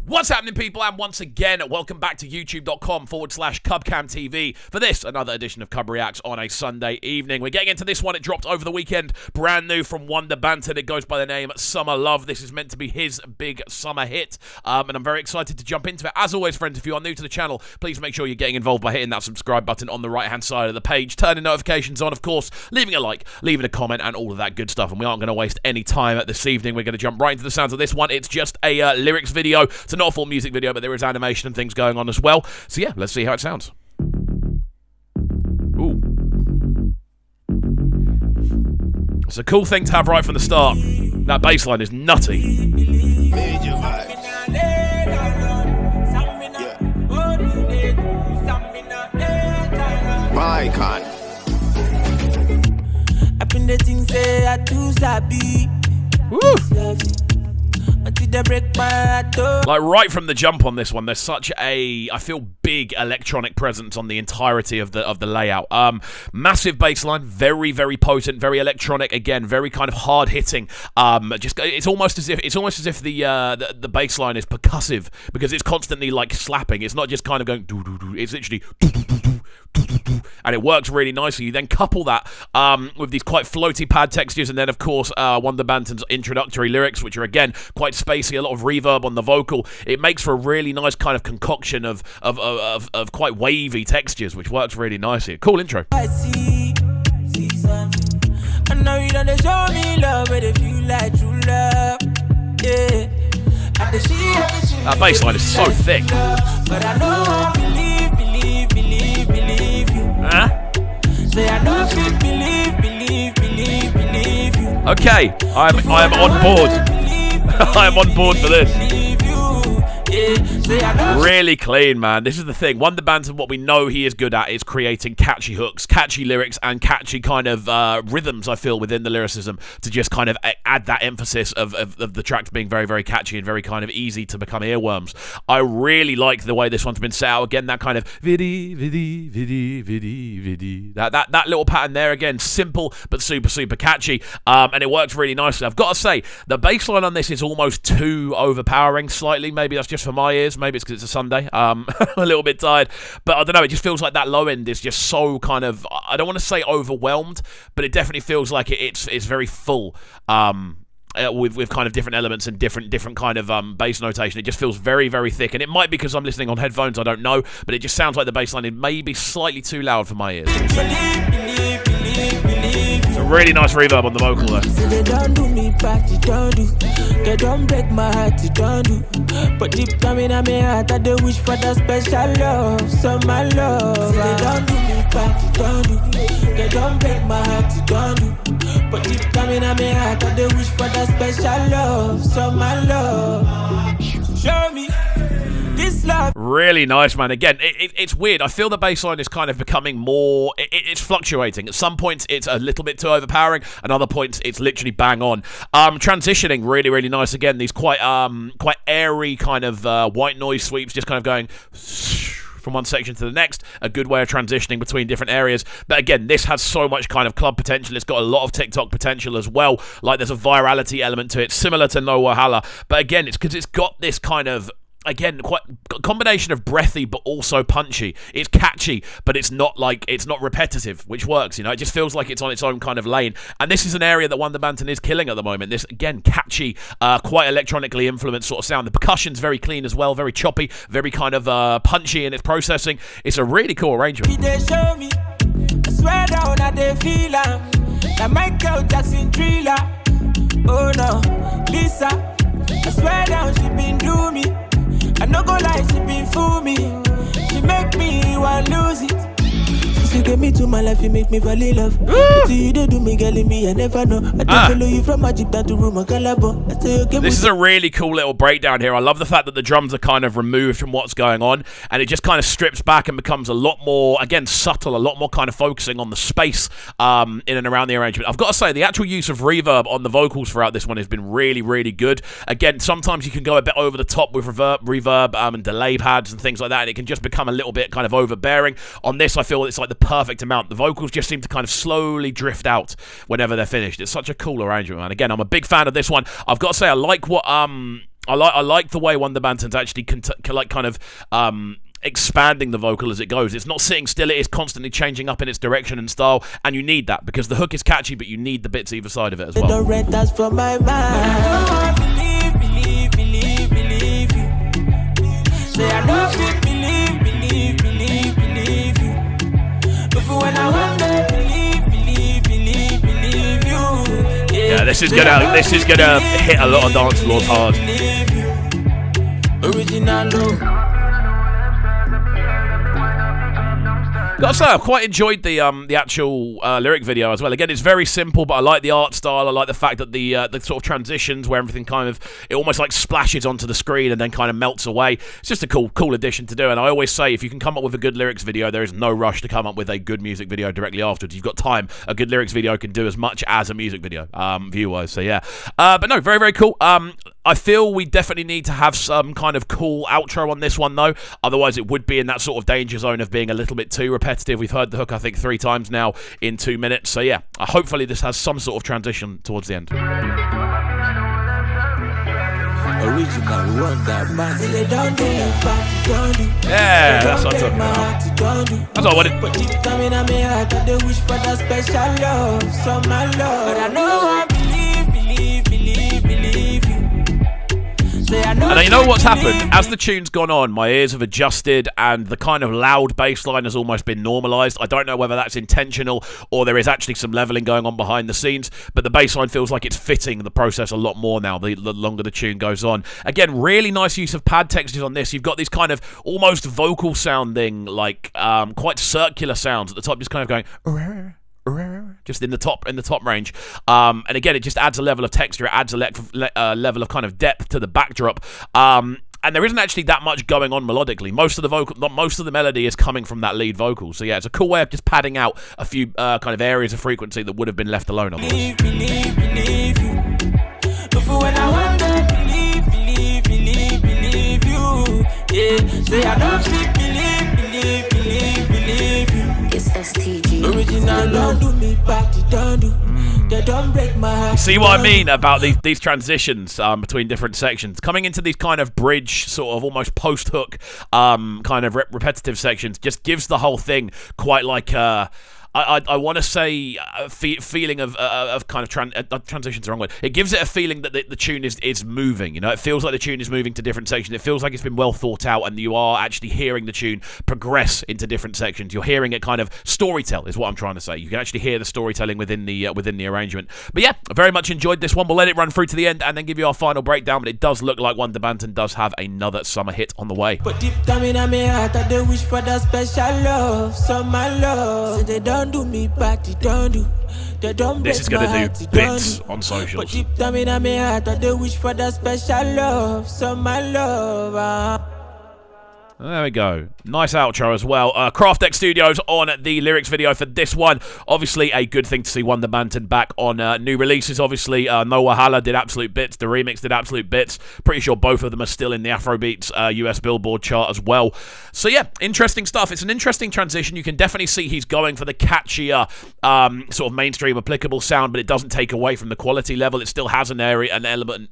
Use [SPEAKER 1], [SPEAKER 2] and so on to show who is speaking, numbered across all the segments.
[SPEAKER 1] What's happening, people? And once again, welcome back to youtube.com/CubCamTV for this, another edition of Cub Reacts on a Sunday evening. We're getting into this one. It dropped over the weekend. Brand new from 1Da Banton. It goes by the name Summer Love. This is meant to be his big summer hit. And I'm very excited to jump into it. As always, friends, if you are new to the channel, please make sure you're getting involved by hitting that subscribe button on the right-hand side of the page, turning notifications on, of course, leaving a like, leaving a comment, and all of that good stuff. And we aren't going to waste any time this evening. We're going to jump right into the sounds of this one. It's just a lyrics video. It's not a full music video, but there is animation and things going on as well. So yeah, let's see how it sounds. Ooh. It's a cool thing to have right from the start. That bass line is nutty. Woo. Like right from the jump on this one, there's such a, I feel, big electronic presence on the entirety of the layout. Massive bass line, very, very potent, very electronic. Again, very kind of hard hitting. It's almost as if the bass line is percussive because it's constantly like slapping. It's not just kind of going doo doo doo. It's literally doo doo doo doo. And it works really nicely. You then couple that with these quite floaty pad textures, and then of course 1Da Banton's introductory lyrics, which are again quite spacey, a lot of reverb on the vocal. It makes for a really nice kind of concoction of quite wavy textures, which works really nicely. Cool intro.
[SPEAKER 2] I know you don't show me love, but if you like true love, yeah.
[SPEAKER 1] That bass line is so thick.
[SPEAKER 2] But I know I believe you.
[SPEAKER 1] Huh?
[SPEAKER 2] Say I know believe you.
[SPEAKER 1] Okay, I am on board. I am on board for this. Really clean, man. This is the thing. 1Da Banton, what we know he is good at is creating catchy hooks, catchy lyrics, and catchy kind of rhythms, I feel, within the lyricism to just kind of add that emphasis of the tracks being very, very catchy and very kind of easy to become earworms. I really like the way this one's been set out. Again, that kind of viddy, viddy, viddy, viddy, viddy. That little pattern there, again, simple but super, super catchy. And it works really nicely. I've got to say, the bass line on this is almost too overpowering slightly. Maybe that's just for my ears. Maybe it's because it's a Sunday. I'm a little bit tired. But I don't know. It just feels like that low end is just so kind of, I don't want to say overwhelmed, but it definitely feels like it's very full. With kind of different elements and different kind of bass notation. It just feels very, very thick. And it might be because I'm listening on headphones. I don't know. But it just sounds like the bass line is maybe slightly too loud for my ears. It's a really nice reverb on the vocal there.
[SPEAKER 2] They don't do me back, you don't do. They don't break my heart, you don't do. But deep down in my heart, I do wish for that special love, so my love. They don't do me back, you don't do. They don't break my heart, you don't do. But deep down in my heart, I do wish for that special love, so my love. Show me this love.
[SPEAKER 1] Really nice, man. Again, it's weird. I feel the bass line is kind of becoming more, it's fluctuating. At some points, it's a little bit too overpowering. At other points, it's literally bang on. Transitioning, really, really nice. Again, these quite airy kind of white noise sweeps, just kind of going from one section to the next. A good way of transitioning between different areas. But again, this has so much kind of club potential. It's got a lot of TikTok potential as well. Like, there's a virality element to it, similar to No Wahala. But again, it's because it's got this kind of, again, quite a combination of breathy but also punchy. It's catchy, but it's not repetitive, which works, you know. It just feels like it's on its own kind of lane. And this is an area that 1Da Banton is killing at the moment. This, again, catchy, quite electronically influenced sort of sound. The percussion's very clean as well, very choppy, very kind of punchy in its processing. It's a really cool arrangement.
[SPEAKER 2] They show me, I swear down that they feel that Michael Jackson thriller. Oh no, Lisa, I swear down she been do me. I no go lie, she been fool me. She make me want lose it. You get me to my life, you make me fall in love. So you don't do me, girl, in me, I never know. I don't follow you from Magic down to Roma Calabo.
[SPEAKER 1] This is a really cool little breakdown here. I love the fact that the drums are kind of removed from what's going on, and it just kind of strips back and becomes a lot more, again, subtle, a lot more kind of focusing on the space in and around the arrangement. I've got to say, the actual use of reverb on the vocals throughout this one has been really, really good. Again, sometimes you can go a bit over the top with reverb and delay pads and things like that, and it can just become a little bit kind of overbearing. On this, I feel it's like the perfect amount. The vocals just seem to kind of slowly drift out whenever they're finished. It's such a cool arrangement, man. Again, I'm a big fan of this one. I've got to say, I like what I like the way 1Da Banton's actually expanding the vocal as it goes. It's not sitting still, it is constantly changing up in its direction and style, and you need that because the hook is catchy, but you need the bits either side of it as well.
[SPEAKER 2] The red that's from my mind. Believe you. Say I don't believe you. But for when I want to believe you.
[SPEAKER 1] Yeah, this is gonna hit a lot of dance floors hard.
[SPEAKER 2] Original love.
[SPEAKER 1] Gotta say, I quite enjoyed the actual lyric video as well. Again, it's very simple, but I like the art style. I like the fact that the sort of transitions where everything it almost like splashes onto the screen and then kind of melts away. It's just a cool addition to do. And I always say, if you can come up with a good lyrics video, there is no rush to come up with a good music video directly afterwards. You've got time. A good lyrics video can do as much as a music video, view-wise. So yeah, but no, very, very cool. I feel we definitely need to have some kind of cool outro on this one, though. Otherwise, it would be in that sort of danger zone of being a little bit too repetitive. We've heard the hook, I think, 3 times now in 2 minutes. So, yeah, hopefully this has some sort of transition towards the end.
[SPEAKER 2] Original 1Da Banton.
[SPEAKER 1] Yeah, that's what I'm talking about. That's all I wanted.
[SPEAKER 2] But deep down in my heart, I wish for that special love, some my love. But I know I believe you.
[SPEAKER 1] And you know what's happened? As the tune's gone on, my ears have adjusted and the kind of loud bass line has almost been normalised. I don't know whether that's intentional or there is actually some levelling going on behind the scenes, but the bass line feels like it's fitting the process a lot more now the longer the tune goes on. Again, really nice use of pad textures on this. You've got these kind of almost vocal sounding, like quite circular sounds at the top, just kind of going... just in the top range, and again, it just adds a level of texture. It adds a level of kind of depth to the backdrop. And there isn't actually that much going on melodically. Most of the melody is coming from that lead vocal. So yeah, it's a cool way of just padding out a few kind of areas of frequency that would have been left alone otherwise.
[SPEAKER 2] Believe you. But for when I want to believe you. Yeah, say I don't believe you. It's STG. Original, don't do me back, don't do. They don't break my heart.
[SPEAKER 1] You see what I mean about these transitions between different sections? Coming into these kind of bridge, sort of almost post-hook kind of repetitive sections just gives the whole thing quite like... I want to say a feeling of kind of transition's the wrong word. It gives it a feeling that the tune is moving. You know, it feels like the tune is moving to different sections. It feels like it's been well thought out, and you are actually hearing the tune progress into different sections. You're hearing it kind of storytell, is what I'm trying to say. You can actually hear the storytelling within the arrangement. But yeah, I very much enjoyed this one. We'll let it run through to the end and then give you our final breakdown. But it does look like 1Da Banton does have another summer hit on the way.
[SPEAKER 2] But deep down in my heart, I wish for that special love, some my love. So they don't do me.
[SPEAKER 1] This is going to do bits on socials.
[SPEAKER 2] But deep down in my heart, I wish for that special love, some my love.
[SPEAKER 1] There we go. Nice outro as well. CraftX Studios on the lyrics video for this one. Obviously, a good thing to see 1Da Banton back on new releases. Obviously, No Wahala did absolute bits. The remix did absolute bits. Pretty sure both of them are still in the Afrobeats US Billboard chart as well. So yeah, interesting stuff. It's an interesting transition. You can definitely see he's going for the catchier, sort of mainstream applicable sound, but it doesn't take away from the quality level. It still has an element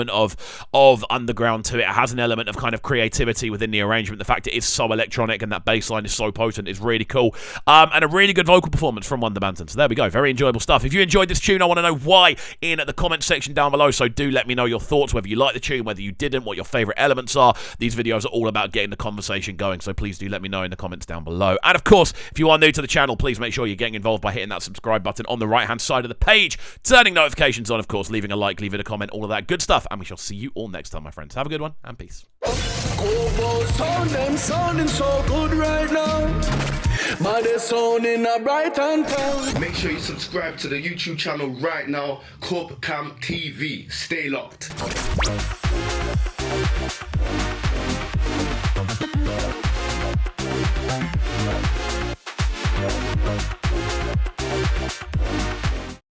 [SPEAKER 1] of underground to it. It has an element of kind of creativity within the arrangement. The fact it is so electronic and that bass line is so potent is really cool. And a really good vocal performance from 1Da Banton. So there we go. Very enjoyable stuff. If you enjoyed this tune, I want to know why in the comment section down below. So do let me know your thoughts, whether you like the tune, whether you didn't, what your favourite elements are. These videos are all about getting the conversation going. So please do let me know in the comments down below. And of course, if you are new to the channel, please make sure you're getting involved by hitting that subscribe button on the right-hand side of the page, turning notifications on, of course, leaving a like, leaving a comment, all of that good stuff. And we shall see you all next time, my friends. Have a good one and peace.
[SPEAKER 3] Sounding so good right now, but they're sounding a bright and town.
[SPEAKER 4] Make sure you subscribe to the YouTube channel right now, CubCamTV. Stay locked.